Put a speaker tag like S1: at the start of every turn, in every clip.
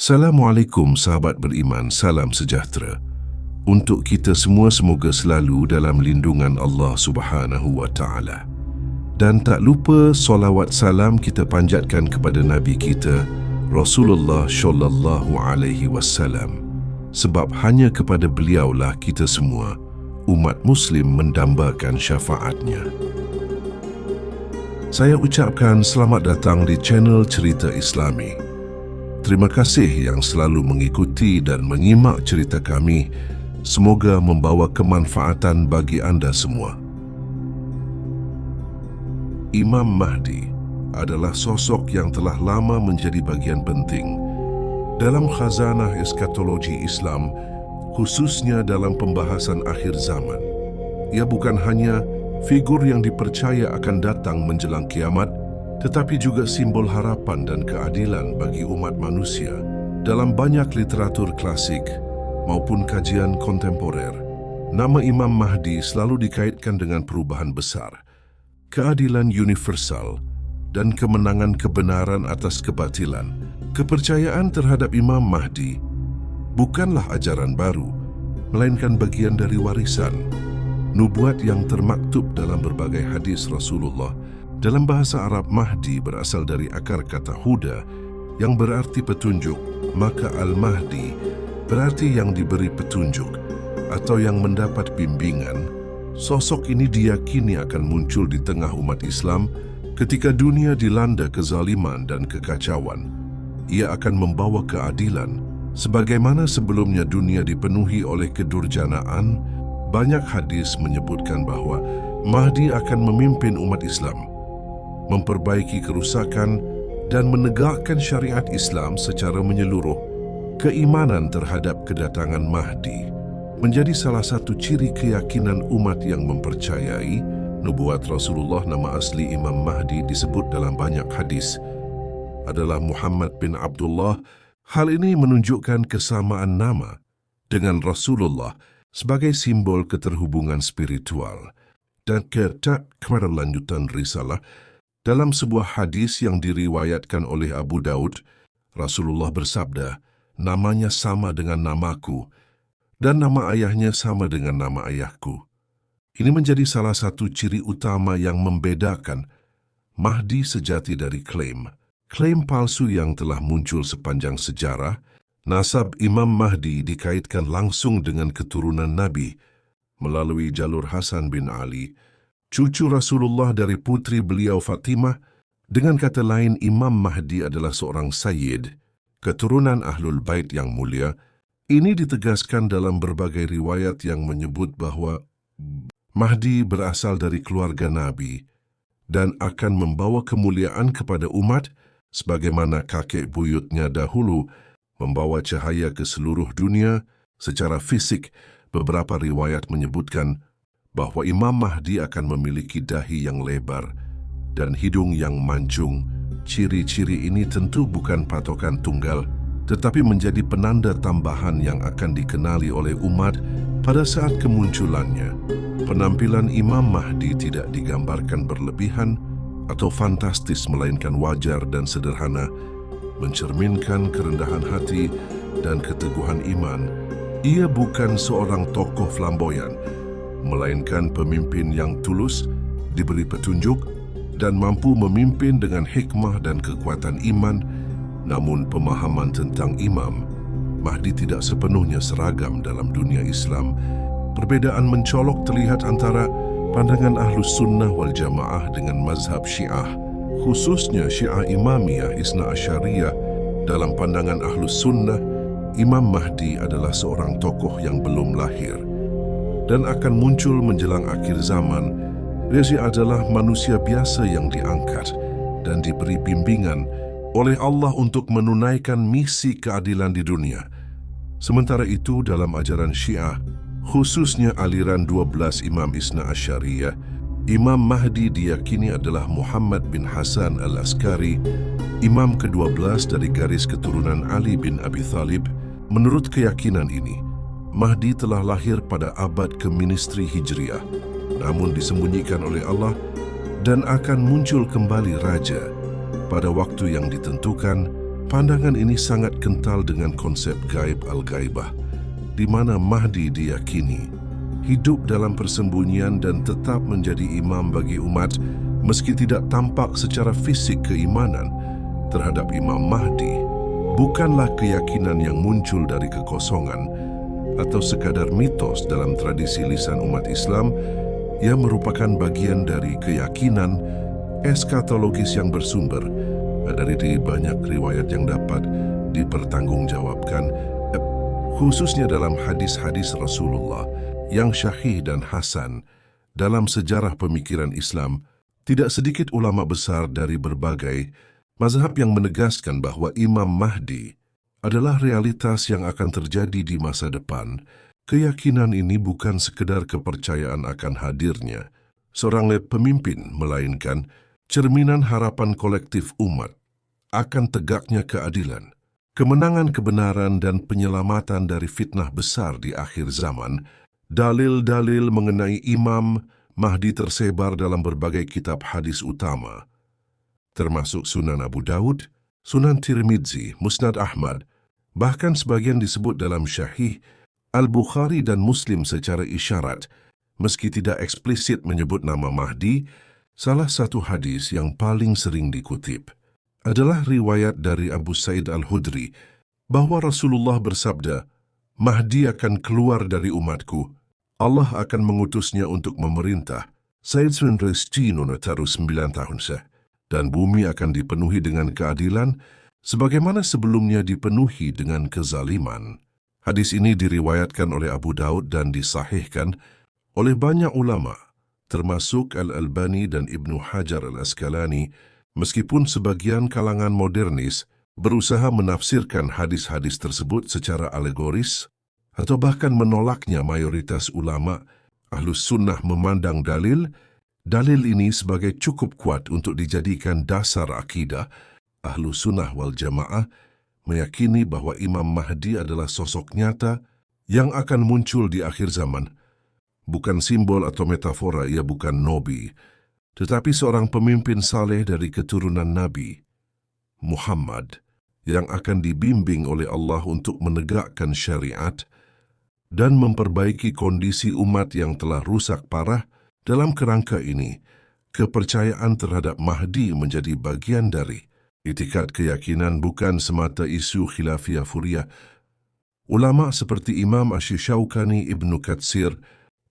S1: Assalamualaikum sahabat beriman, salam sejahtera. Untuk kita semua semoga selalu dalam lindungan Allah Subhanahu wa Ta'ala. Dan tak lupa solawat salam kita panjatkan kepada Nabi kita, Rasulullah Sallallahu Alaihi Wasallam. Sebab hanya kepada beliaulah kita semua, umat Muslim mendambakan syafaatnya. Saya ucapkan selamat datang di channel Cerita Islami. Terima kasih yang selalu mengikuti dan menyimak cerita kami. Semoga membawa kemanfaatan bagi anda semua. Imam Mahdi adalah sosok yang telah lama menjadi bagian penting dalam khazanah eskatologi Islam, khususnya dalam pembahasan akhir zaman. Ia bukan hanya figur yang dipercaya akan datang menjelang kiamat, tetapi juga simbol harapan dan keadilan bagi umat manusia. Dalam banyak literatur klasik maupun kajian kontemporer, nama Imam Mahdi selalu dikaitkan dengan perubahan besar, keadilan universal, dan kemenangan kebenaran atas kebatilan. Kepercayaan terhadap Imam Mahdi bukanlah ajaran baru, melainkan bagian dari warisan nubuat yang termaktub dalam berbagai hadis Rasulullah. Dalam bahasa Arab, Mahdi berasal dari akar kata Huda yang berarti petunjuk, maka Al-Mahdi berarti yang diberi petunjuk atau yang mendapat bimbingan. Sosok ini diyakini akan muncul di tengah umat Islam ketika dunia dilanda kezaliman dan kekacauan. Ia akan membawa keadilan. Sebagaimana sebelumnya dunia dipenuhi oleh kedurjanaan, banyak hadis menyebutkan bahwa Mahdi akan memimpin umat Islam, memperbaiki kerusakan dan menegakkan syariat Islam secara menyeluruh. Keimanan terhadap kedatangan Mahdi menjadi salah satu ciri keyakinan umat yang mempercayai nubuat Rasulullah. Nama asli Imam Mahdi disebut dalam banyak hadis adalah Muhammad bin Abdullah. Hal ini menunjukkan kesamaan nama dengan Rasulullah sebagai simbol keterhubungan spiritual dan keberlanjutan risalah. Dalam sebuah hadis yang diriwayatkan oleh Abu Daud, Rasulullah bersabda, namanya sama dengan namaku dan nama ayahnya sama dengan nama ayahku. Ini menjadi salah satu ciri utama yang membedakan Mahdi sejati dari klaim palsu yang telah muncul sepanjang sejarah. Nasab Imam Mahdi dikaitkan langsung dengan keturunan Nabi melalui jalur Hasan bin Ali, cucu Rasulullah dari putri beliau Fatimah. Dengan kata lain, Imam Mahdi adalah seorang sayyid, keturunan Ahlul Bait yang mulia. Ini ditegaskan dalam berbagai riwayat yang menyebut bahwa Mahdi berasal dari keluarga Nabi dan akan membawa kemuliaan kepada umat sebagaimana kakek buyutnya dahulu membawa cahaya ke seluruh dunia secara fisik. Beberapa riwayat menyebutkan bahwa Imam Mahdi akan memiliki dahi yang lebar dan hidung yang mancung. Ciri-ciri ini tentu bukan patokan tunggal, tetapi menjadi penanda tambahan yang akan dikenali oleh umat pada saat kemunculannya. Penampilan Imam Mahdi tidak digambarkan berlebihan atau fantastis, melainkan wajar dan sederhana, mencerminkan kerendahan hati dan keteguhan iman. Ia bukan seorang tokoh flamboyan, melainkan pemimpin yang tulus, diberi petunjuk, dan mampu memimpin dengan hikmah dan kekuatan iman. Namun pemahaman tentang Imam Mahdi tidak sepenuhnya seragam dalam dunia Islam. Perbedaan mencolok terlihat antara pandangan Ahlus Sunnah wal Jamaah dengan mazhab Syiah, khususnya Syiah Imamiyah Isna Asyariyah. Dalam pandangan Ahlus Sunnah, Imam Mahdi adalah seorang tokoh yang belum lahir dan akan muncul menjelang akhir zaman. Dia adalah manusia biasa yang diangkat dan diberi bimbingan oleh Allah untuk menunaikan misi keadilan di dunia. Sementara itu, dalam ajaran Syiah, khususnya aliran 12 Imam Isna Asyariyah, Imam Mahdi diyakini adalah Muhammad bin Hasan al-Askari, imam ke-12 dari garis keturunan Ali bin Abi Thalib. Menurut keyakinan ini, Mahdi telah lahir pada abad ke-Ministri Hijriah, namun disembunyikan oleh Allah dan akan muncul kembali raja pada waktu yang ditentukan Pandangan ini sangat kental dengan konsep gaib al-gaibah, di mana Mahdi diyakini hidup dalam persembunyian dan tetap menjadi imam bagi umat meski tidak tampak secara fisik. Keimanan terhadap Imam Mahdi bukanlah keyakinan yang muncul dari kekosongan atau sekadar mitos dalam tradisi lisan umat Islam. Ia merupakan bagian dari keyakinan eskatologis yang bersumber dari banyak riwayat yang dapat dipertanggungjawabkan, khususnya dalam hadis-hadis Rasulullah yang syahih dan hasan. Dalam sejarah pemikiran Islam, tidak sedikit ulama besar dari berbagai mazhab yang menegaskan bahwa Imam Mahdi adalah realitas yang akan terjadi di masa depan. Keyakinan ini bukan sekedar kepercayaan akan hadirnya seorang pemimpin, melainkan cerminan harapan kolektif umat akan tegaknya keadilan, kemenangan kebenaran dan penyelamatan dari fitnah besar di akhir zaman. Dalil-dalil mengenai Imam Mahdi tersebar dalam berbagai kitab hadis utama, termasuk Sunan Abu Daud, Sunan Tirmidzi, Musnad Ahmad, bahkan sebagian disebut dalam Syahih Al-Bukhari dan Muslim secara isyarat, meski tidak eksplisit menyebut nama Mahdi. Salah satu hadis yang paling sering dikutip adalah riwayat dari Abu Sa'id Al-Hudri bahwa Rasulullah bersabda, "Mahdi akan keluar dari umatku. Allah akan mengutusnya untuk memerintah. Said terus 9 tahun dan bumi akan dipenuhi dengan keadilan sebagaimana sebelumnya dipenuhi dengan kezaliman." Hadis ini diriwayatkan oleh Abu Daud dan disahihkan oleh banyak ulama, termasuk Al-Albani dan Ibnu Hajar Al-Asqalani, meskipun sebagian kalangan modernis berusaha menafsirkan hadis-hadis tersebut secara alegoris atau bahkan menolaknya. Mayoritas ulama Ahlus Sunnah memandang dalil ini sebagai cukup kuat untuk dijadikan dasar akidah. Ahlus Sunnah wal Jamaah meyakini bahwa Imam Mahdi adalah sosok nyata yang akan muncul di akhir zaman. Bukan simbol atau metafora, ia bukan nabi, tetapi seorang pemimpin saleh dari keturunan Nabi Muhammad yang akan dibimbing oleh Allah untuk menegakkan syariat dan memperbaiki kondisi umat yang telah rusak parah. Dalam kerangka ini, kepercayaan terhadap Mahdi menjadi bagian dari itikad keyakinan, bukan semata isu khilafiyah furiah. Ulama seperti Imam Asy-Syaukani, Ibnu Katsir,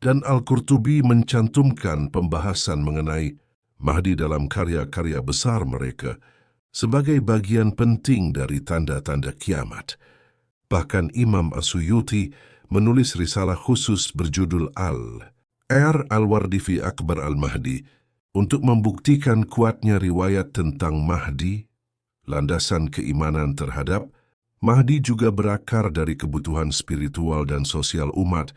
S1: dan Al-Qurtubi mencantumkan pembahasan mengenai Mahdi dalam karya-karya besar mereka sebagai bagian penting dari tanda-tanda kiamat. Bahkan Imam As-Suyuti menulis risalah khusus berjudul Al-Wardi fi Akbar Al-Mahdi untuk membuktikan kuatnya riwayat tentang Mahdi. Landasan keimanan terhadap Mahdi juga berakar dari kebutuhan spiritual dan sosial umat.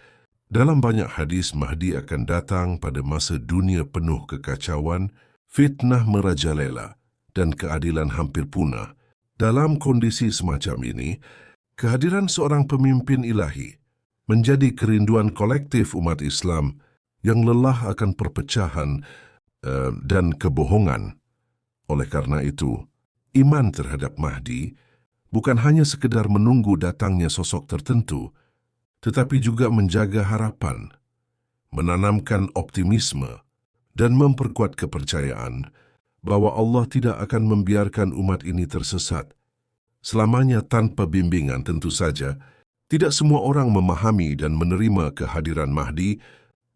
S1: Dalam banyak hadis, Mahdi akan datang pada masa dunia penuh kekacauan, fitnah merajalela, dan keadilan hampir punah. Dalam kondisi semacam ini, kehadiran seorang pemimpin ilahi menjadi kerinduan kolektif umat Islam yang lelah akan perpecahan dan kebohongan. Oleh karena itu, iman terhadap Mahdi bukan hanya sekedar menunggu datangnya sosok tertentu, tetapi juga menjaga harapan, menanamkan optimisme, dan memperkuat kepercayaan bahwa Allah tidak akan membiarkan umat ini tersesat selamanya tanpa bimbingan. Tentu saja, tidak semua orang memahami dan menerima kehadiran Mahdi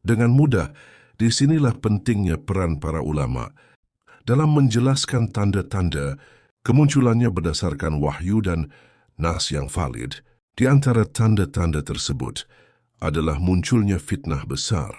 S1: dengan mudah. Disinilah pentingnya peran para ulama dalam menjelaskan tanda-tanda kemunculannya berdasarkan wahyu dan nas yang valid. Di antara tanda-tanda tersebut adalah munculnya fitnah besar,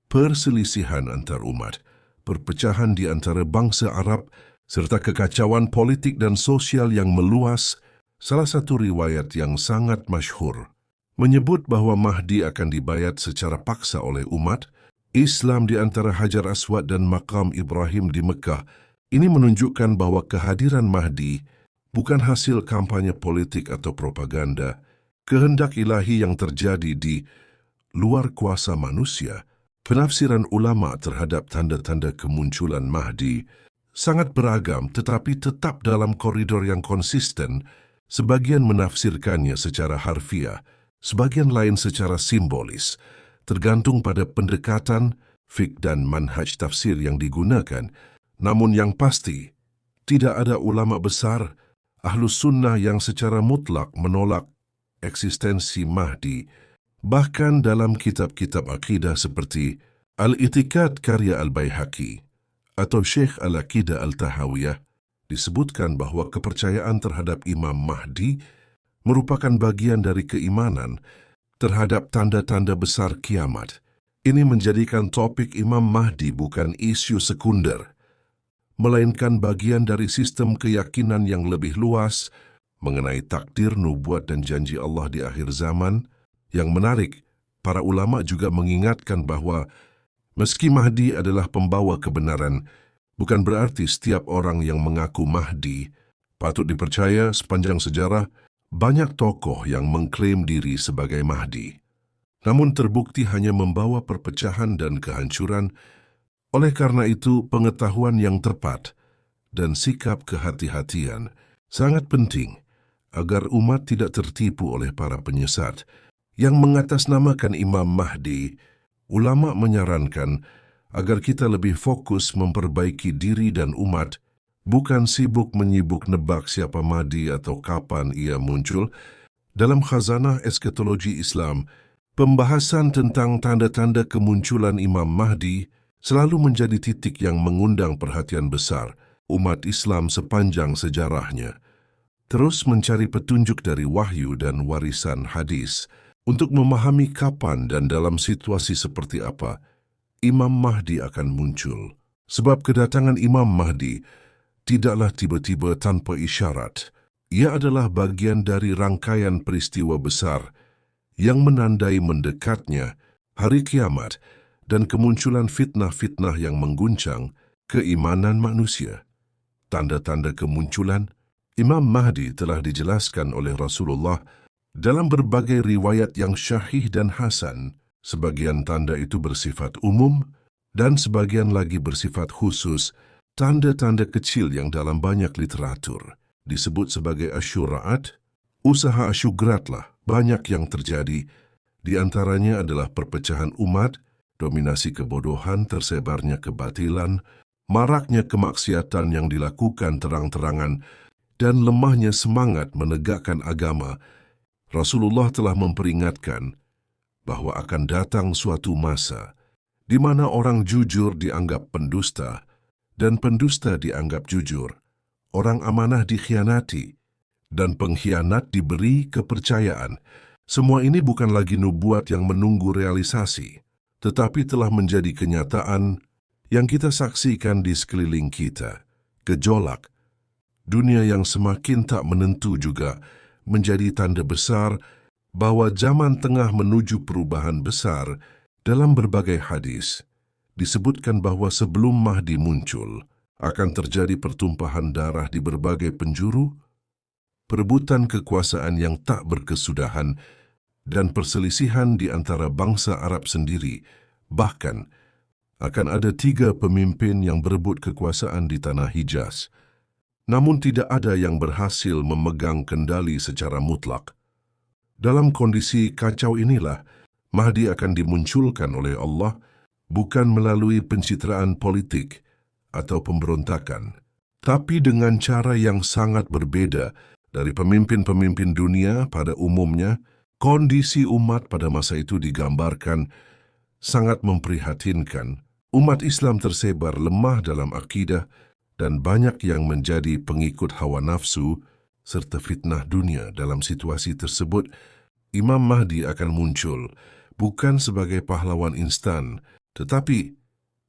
S1: perselisihan antar umat, perpecahan di antara bangsa Arab, serta kekacauan politik dan sosial yang meluas. Salah satu riwayat yang sangat masyhur menyebut bahwa Mahdi akan dibayat secara paksa oleh umat Islam di antara Hajar Aswad dan Maqam Ibrahim di Mekah. Ini menunjukkan bahwa kehadiran Mahdi bukan hasil kampanye politik atau propaganda, kehendak ilahi yang terjadi di luar kuasa manusia. Penafsiran ulama terhadap tanda-tanda kemunculan Mahdi sangat beragam tetapi tetap dalam koridor yang konsisten. Sebagian menafsirkannya secara harfiah, sebagian lain secara simbolis, tergantung pada pendekatan, fiqh dan manhaj tafsir yang digunakan. Namun yang pasti, tidak ada ulama besar Ahlus Sunnah yang secara mutlak menolak eksistensi Mahdi. Bahkan dalam kitab-kitab akidah seperti Al-I'tiqad karya Al-Baihaqi atau Syekh Al-Aqidah Al-Tahawiyah, disebutkan bahwa kepercayaan terhadap Imam Mahdi merupakan bagian dari keimanan terhadap tanda-tanda besar kiamat. Ini menjadikan topik Imam Mahdi bukan isu sekunder, melainkan bagian dari sistem keyakinan yang lebih luas mengenai takdir, nubuat dan janji Allah di akhir zaman. Yang menarik, para ulama juga mengingatkan bahwa meski Mahdi adalah pembawa kebenaran, bukan berarti setiap orang yang mengaku Mahdi patut dipercaya. Sepanjang sejarah, banyak tokoh yang mengklaim diri sebagai Mahdi, namun terbukti hanya membawa perpecahan dan kehancuran. Oleh karena itu, pengetahuan yang tepat dan sikap kehati-hatian sangat penting agar umat tidak tertipu oleh para penyesat yang mengatasnamakan Imam Mahdi. Ulama menyarankan agar kita lebih fokus memperbaiki diri dan umat, bukan sibuk menyibuk nebak siapa Mahdi atau kapan ia muncul. Dalam Khazanah Eskatologi Islam, pembahasan tentang tanda-tanda kemunculan Imam Mahdi selalu menjadi titik yang mengundang perhatian besar umat Islam sepanjang sejarahnya. Terus mencari petunjuk dari wahyu dan warisan hadis untuk memahami kapan dan dalam situasi seperti apa Imam Mahdi akan muncul. Sebab kedatangan Imam Mahdi tidaklah tiba-tiba tanpa isyarat. Ia adalah bagian dari rangkaian peristiwa besar yang menandai mendekatnya hari kiamat dan kemunculan fitnah-fitnah yang mengguncang keimanan manusia. Tanda-tanda kemunculan Imam Mahdi telah dijelaskan oleh Rasulullah dalam berbagai riwayat yang syahih dan hasan. Sebagian tanda itu bersifat umum dan sebagian lagi bersifat khusus, tanda-tanda kecil yang dalam banyak literatur disebut sebagai asyuraat, usaha asyugratlah. Banyak yang terjadi, di antaranya adalah perpecahan umat, dominasi kebodohan, tersebarnya kebatilan, maraknya kemaksiatan yang dilakukan terang-terangan, dan lemahnya semangat menegakkan agama. Rasulullah telah memperingatkan bahwa akan datang suatu masa di mana orang jujur dianggap pendusta dan pendusta dianggap jujur, orang amanah dikhianati, dan pengkhianat diberi kepercayaan. Semua ini bukan lagi nubuat yang menunggu realisasi, tetapi telah menjadi kenyataan yang kita saksikan di sekeliling kita. Gejolak dunia yang semakin tak menentu juga menjadi tanda besar bahwa zaman tengah menuju perubahan besar. Dalam berbagai hadis, disebutkan bahwa sebelum Mahdi muncul, akan terjadi pertumpahan darah di berbagai penjuru, perebutan kekuasaan yang tak berkesudahan, dan perselisihan di antara bangsa Arab sendiri. Bahkan, akan ada 3 pemimpin yang berebut kekuasaan di tanah Hijaz. Namun tidak ada yang berhasil memegang kendali secara mutlak. Dalam kondisi kacau inilah, Mahdi akan dimunculkan oleh Allah bukan melalui pencitraan politik atau pemberontakan, tapi dengan cara yang sangat berbeda dari pemimpin-pemimpin dunia pada umumnya. Kondisi umat pada masa itu digambarkan sangat memprihatinkan. Umat Islam tersebar lemah dalam akidah dan banyak yang menjadi pengikut hawa nafsu serta fitnah dunia. Dalam situasi tersebut, Imam Mahdi akan muncul bukan sebagai pahlawan instan, tetapi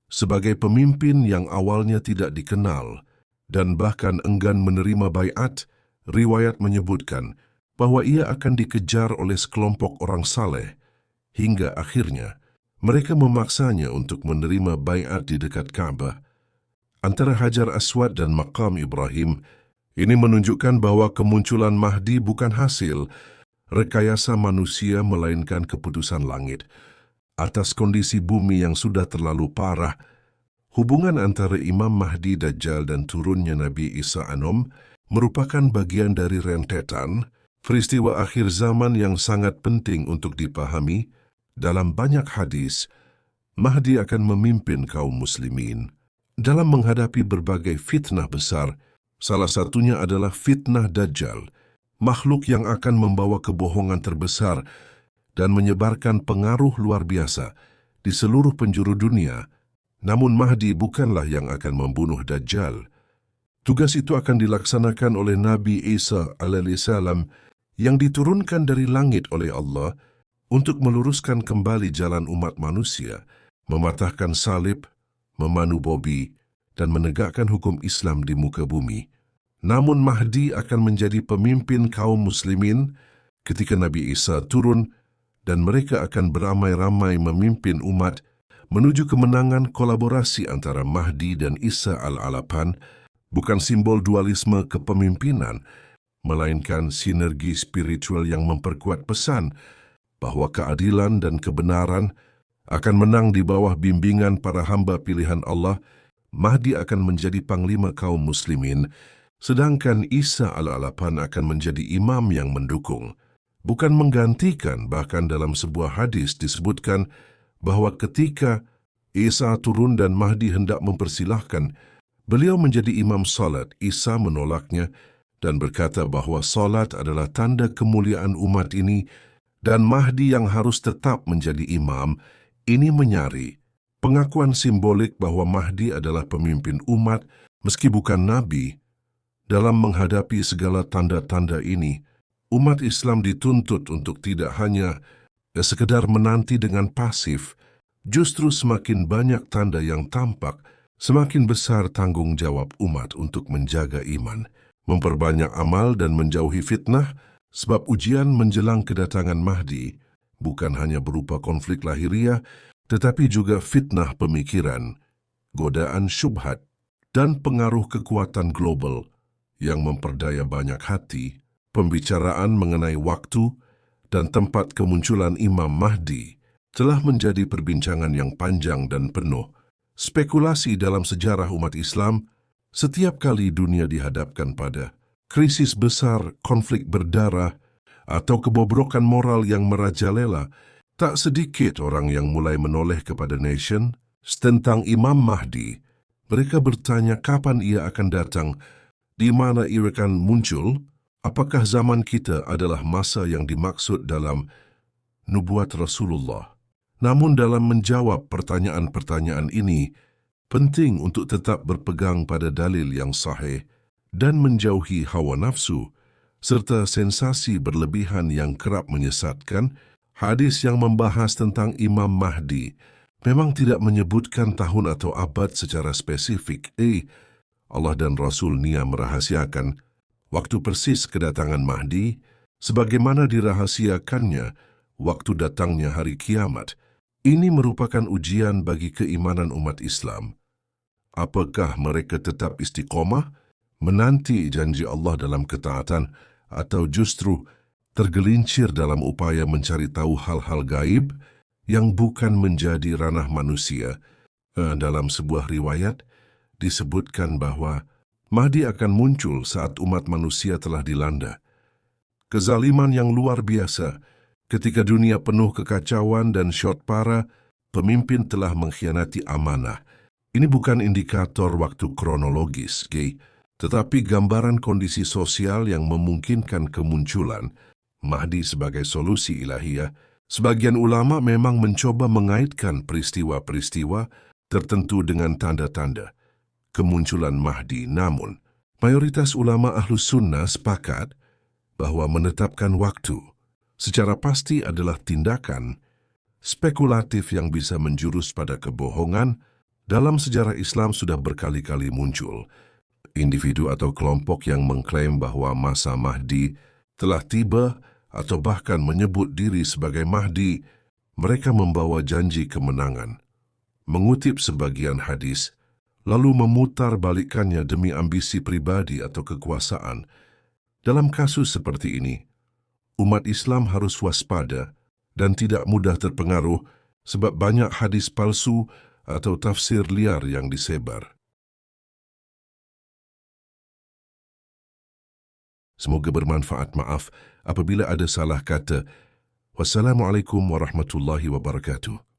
S1: sebagai pemimpin yang awalnya tidak dikenal dan bahkan enggan menerima baiat. Riwayat menyebutkan bahwa ia akan dikejar oleh sekelompok orang saleh hingga akhirnya mereka memaksanya untuk menerima baiat di dekat Ka'bah antara Hajar Aswad dan Maqam Ibrahim. Ini menunjukkan bahwa kemunculan Mahdi bukan hasil rekayasa manusia melainkan keputusan langit. Atas kondisi bumi yang sudah terlalu parah, Hubungan antara Imam Mahdi Dajjal dan turunnya Nabi Isa Anom merupakan bagian dari rentetan peristiwa akhir zaman yang sangat penting untuk dipahami. Dalam banyak hadis, Mahdi akan memimpin kaum muslimin dalam menghadapi berbagai fitnah besar. Salah satunya adalah fitnah Dajjal, makhluk yang akan membawa kebohongan terbesar dan menyebarkan pengaruh luar biasa di seluruh penjuru dunia. Namun Mahdi bukanlah yang akan membunuh Dajjal. Tugas itu akan dilaksanakan oleh Nabi Isa alaihissalam yang diturunkan dari langit oleh Allah untuk meluruskan kembali jalan umat manusia, mematahkan salib, memanu bobi, dan menegakkan hukum Islam di muka bumi. Namun Mahdi akan menjadi pemimpin kaum muslimin ketika Nabi Isa turun dan mereka akan beramai-ramai memimpin umat menuju kemenangan. Kolaborasi antara Mahdi dan Isa al-Alapan bukan simbol dualisme kepemimpinan, melainkan sinergi spiritual yang memperkuat pesan bahwa keadilan dan kebenaran akan menang di bawah bimbingan para hamba pilihan Allah. Mahdi akan menjadi panglima kaum muslimin, sedangkan Isa al-Alapan akan menjadi imam yang mendukung, bukan menggantikan. Bahkan dalam sebuah hadis disebutkan bahwa ketika Isa turun dan Mahdi hendak mempersilahkan beliau menjadi imam salat, Isa menolaknya dan berkata bahwa salat adalah tanda kemuliaan umat ini dan Mahdi yang harus tetap menjadi imam. Ini menyari pengakuan simbolik bahwa Mahdi adalah pemimpin umat meski bukan nabi. Dalam menghadapi segala tanda-tanda ini, umat Islam dituntut untuk tidak hanya sekedar menanti dengan pasif. Justru semakin banyak tanda yang tampak, semakin besar tanggung jawab umat untuk menjaga iman, memperbanyak amal dan menjauhi fitnah, sebab ujian menjelang kedatangan Mahdi bukan hanya berupa konflik lahiriah, tetapi juga fitnah pemikiran, godaan syubhat, dan pengaruh kekuatan global yang memperdaya banyak hati. Pembicaraan mengenai waktu dan tempat kemunculan Imam Mahdi telah menjadi perbincangan yang panjang dan penuh spekulasi dalam sejarah umat Islam. Setiap kali dunia dihadapkan pada krisis besar, konflik berdarah, atau kebobrokan moral yang merajalela, tak sedikit orang yang mulai menoleh kepada nation tentang Imam Mahdi. Mereka bertanya kapan ia akan datang, di mana ia akan muncul, apakah zaman kita adalah masa yang dimaksud dalam nubuat Rasulullah. Namun dalam menjawab pertanyaan-pertanyaan ini, penting untuk tetap berpegang pada dalil yang sahih dan menjauhi hawa nafsu, serta sensasi berlebihan yang kerap menyesatkan. Hadis yang membahas tentang Imam Mahdi memang tidak menyebutkan tahun atau abad secara spesifik. Allah dan Rasul Nia merahasiakan waktu persis kedatangan Mahdi, sebagaimana dirahasiakannya waktu datangnya hari kiamat. Ini merupakan ujian bagi keimanan umat Islam. Apakah mereka tetap istiqomah, menanti janji Allah dalam ketaatan, atau justru tergelincir dalam upaya mencari tahu hal-hal gaib yang bukan menjadi ranah manusia? Dalam sebuah riwayat, disebutkan bahwa Mahdi akan muncul saat umat manusia telah dilanda kezaliman yang luar biasa. Ketika dunia penuh kekacauan dan syot para, pemimpin telah mengkhianati amanah. Ini bukan indikator waktu kronologis, tetapi gambaran kondisi sosial yang memungkinkan kemunculan Mahdi sebagai solusi ilahiyah. Sebagian ulama memang mencoba mengaitkan peristiwa-peristiwa tertentu dengan tanda-tanda kemunculan Mahdi. Namun, mayoritas ulama Ahlus Sunnah sepakat bahwa menetapkan waktu secara pasti adalah tindakan spekulatif yang bisa menjurus pada kebohongan. Dalam sejarah Islam sudah berkali-kali muncul individu atau kelompok yang mengklaim bahwa masa Mahdi telah tiba atau bahkan menyebut diri sebagai Mahdi. Mereka membawa janji kemenangan, mengutip sebagian hadis, lalu memutar balikannya demi ambisi pribadi atau kekuasaan. Dalam kasus seperti ini, umat Islam harus waspada dan tidak mudah terpengaruh sebab banyak hadis palsu atau tafsir liar yang disebar. Semoga bermanfaat. Maaf apabila ada salah kata. Wassalamualaikum warahmatullahi wabarakatuh.